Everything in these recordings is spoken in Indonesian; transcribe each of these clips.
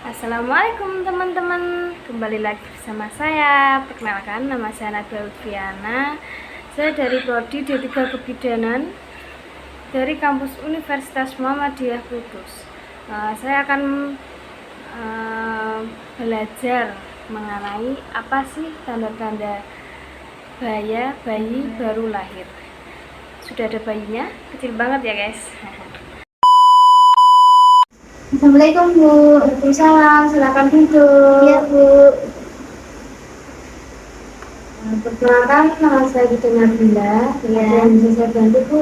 Assalamualaikum teman-teman, kembali lagi bersama saya. Perkenalkan, nama saya Nadia Lutfiana. Saya dari Prodi D3 Kebidanan dari kampus Universitas Muhammadiyah Kudus. Saya akan belajar mengenai apa sih tanda-tanda bahaya bayi baru lahir. Sudah ada bayinya, kecil banget ya guys. Assalamualaikum Bu. Waalaikumsalam, silakan duduk. Iya Bu. Perkenalkan, nama saya Gita Nabila. Iya. Yang bisa saya bantu Bu?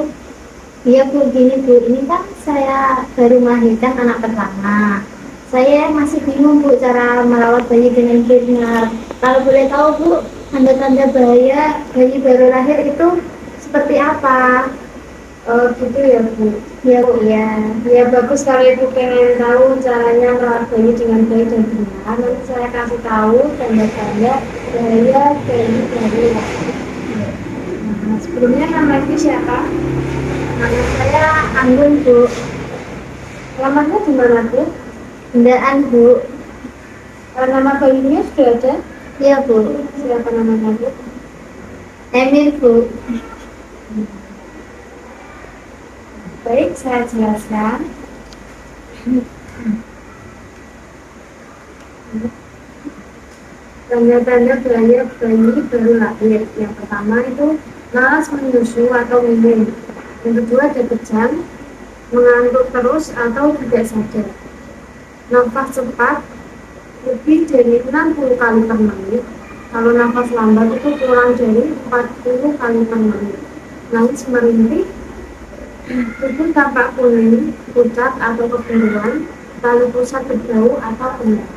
Iya Bu, gini Bu, ini kan saya baru melahirkan anak pertama. Saya masih bingung Bu cara merawat bayi dengan benar. Kalau boleh tahu Bu, tanda-tanda bahaya bayi baru lahir itu seperti apa? Oh gitu ya Bu. Iya Bu, ya. Ya bagus kalau Ibu pengen tahu caranya merawat bayi dengan baik dan benar. Nanti saya kasih tahu tanda-tanda bahaya bayi baru lahir. Nah, sebelumnya nama Ibu siapa? Nama saya Anggun Bu. Alamatnya di mana Bu? Bendaan Bu. Nama bayinya sudah ada? Iya Bu. Siapa namanya Bu? Emir Bu. Baik, saya jelaskan. Tanda-tanda bahaya bayi baru lahir. Yang pertama itu malas menyusu atau minum. Yang kedua ada kejang, mengantuk terus atau tidak sadar. Nafas cepat lebih dari 60 kali per menit. Kalau nafas lambat itu kurang dari 40 kali per menit. Nangis merintih, tubuh tampak kuning, pucat atau kebiruan, lalu pusat berbau atau penyakit.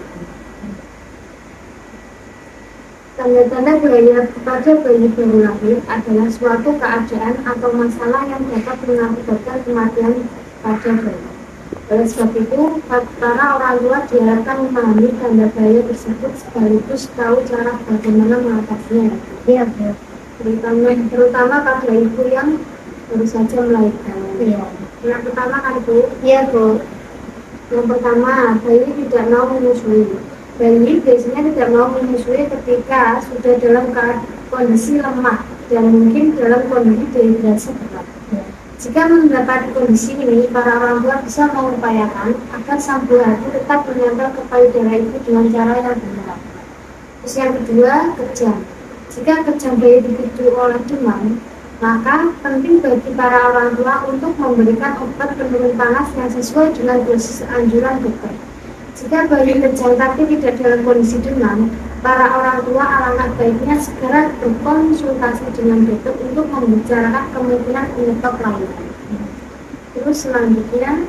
Tanda-tanda bahaya pada bayi baru lahir adalah suatu keadaan atau masalah yang dapat mengakibatkan kematian pada bayi. Oleh sebab itu, para orang tua diharapkan memahami tanda bahaya tersebut sekaligus tahu cara bagaimana mengatasinya. Iya Bu. Terutama pada ibu yang baru saja melahirkan. Iya. Yang pertama kan Bu? Iya Bu. Yang pertama, bayi tidak mau menyusui. Bayi biasanya tidak mau menyusui ketika sudah dalam kondisi lemah dan mungkin dalam kondisi dehidrasi berat. Jika mendapat kondisi ini, para orang tua bisa mengupayakan agar sang buah hati tetap menempel ke payudara ibu dengan cara yang benar. Terus yang kedua, kejang. Jika kejang bayi dipicu oleh demam, maka penting bagi para orang tua untuk memberikan obat penurun panas yang sesuai dengan dosis anjuran dokter. Jika bayi kejang tapi tidak dalam kondisi demam, para orang tua alangkah baiknya segera berkonsultasi dengan dokter untuk membicarakan kemungkinan penyebab lain. Terus selanjutnya,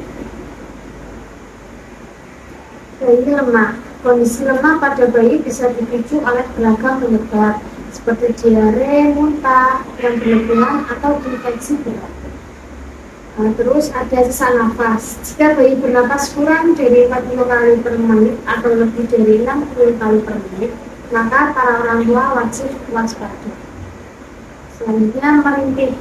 bayi lemah. Kondisi lemah pada bayi bisa dipicu oleh beragam penyebab seperti diare, muntah, yang berlebihan atau infeksi berat. Terus ada sesak nafas. Jika bayi bernafas kurang dari 40 kali per menit atau lebih dari 60 kali per menit, maka para orang tua wajib waspada. Selanjutnya, merintih.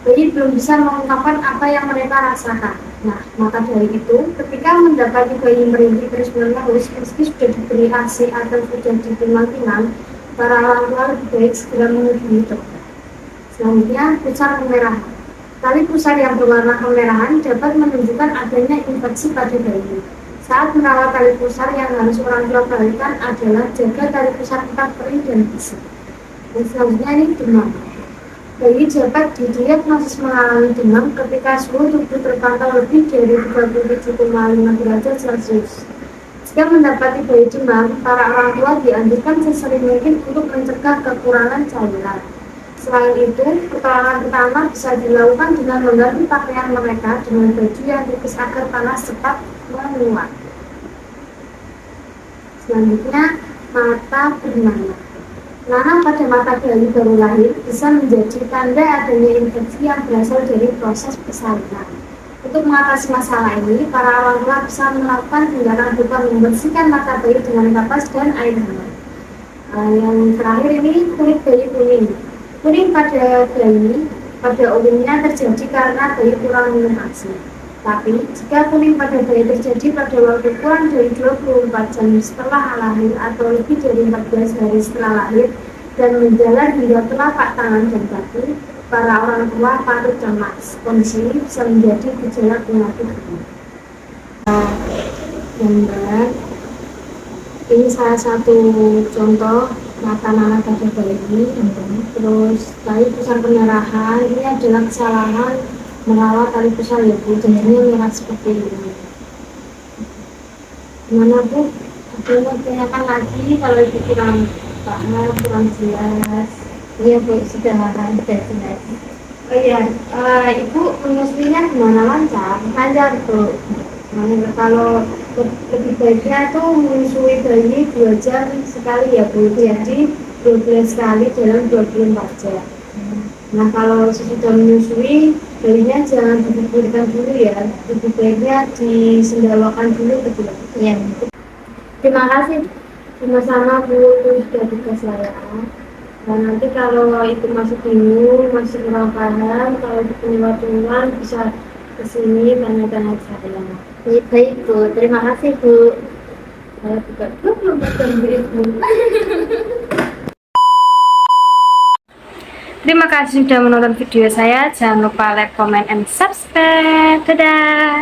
Bayi belum bisa mengungkapkan apa yang mereka rasakan. Nah, maka dari itu, ketika mendapati bayi merintih terus-menerus, meski sudah diberi ASI atau sudah ditimbang-timbang, para orang tua lebih baik segera menghubungi dokter. Selanjutnya, pusar kemerahan. Tali pusar yang berwarna kemerahan dapat menunjukkan adanya infeksi pada bayi. Saat merawat tali pusar yang harus orang tua perhatikan adalah jaga tali pusar tetap kering dan bersih. Dan selanjutnya ini demam. Bayi dapat didiagnosis mengalami demam ketika suhu tubuh terpantau lebih dari 37,5 derajat Celcius. Jika mendapati bayi demam, para orang tua dianjurkan sesering mungkin untuk mencegah kekurangan cairan. Selain itu, pertolongan pertama bisa dilakukan dengan mengganti pakaian mereka dengan baju yang tipis agar panas cepat menguap. Selanjutnya, mata bernanah. Nanah pada mata bayi baru lahir bisa menjadi tanda adanya infeksi yang berasal dari proses persalinan. Untuk mengatasi masalah ini, para orang tua bisa melakukan tindakan berupa membersihkan mata bayi dengan kapas dan air hangat. Yang terakhir ini kulit bayi kuning. Kuning pada bayi pada umumnya terjadi karena bayi kurang minum ASI. Tapi, jika kuning pada bayi terjadi pada waktu kurang dari 24 jam setelah lahir atau lebih dari 14 hari setelah lahir dan menjalar hingga telapak tangan dan kaki, para orang tua patut cemas. Kondisi ini bisa menjadi gejala penyakit kuning. Gambar ini salah satu contoh mata nanah pada bayi. Terus tali pusar pendarahan ini adalah kesalahan merawat tali pusar ya Bu, jadinya merah seperti ini. Gimana Bu? Ada yang mau tanyakan lagi kalau itu kurang paham, kurang jelas? Iya Bu, sudah jelas. Oh iya, Ibu menyusuinya gimana, lancar? Lancar Bu. Nah, kalau lebih baiknya tuh menyusui bayi 2 jam sekali ya Bu, jadi 12 kali dalam 24 jam. Nah, kalau sesudah menyusui, bayinya jangan diberikan dulu ya, lebih baiknya disendawakan dulu gitu. Iya. Terima kasih. Sama-sama Bu, itu sudah tugas saya. Nah, nanti kalau itu masih bingung, masih kurang paham, kalau punya waktu bisa kesini tanya-tanya saya. Baik Bu, terima kasih Bu. Saya juga belum bertemu Ibu. Terima kasih sudah menonton video saya. Jangan lupa like, comment, and subscribe. Dadah!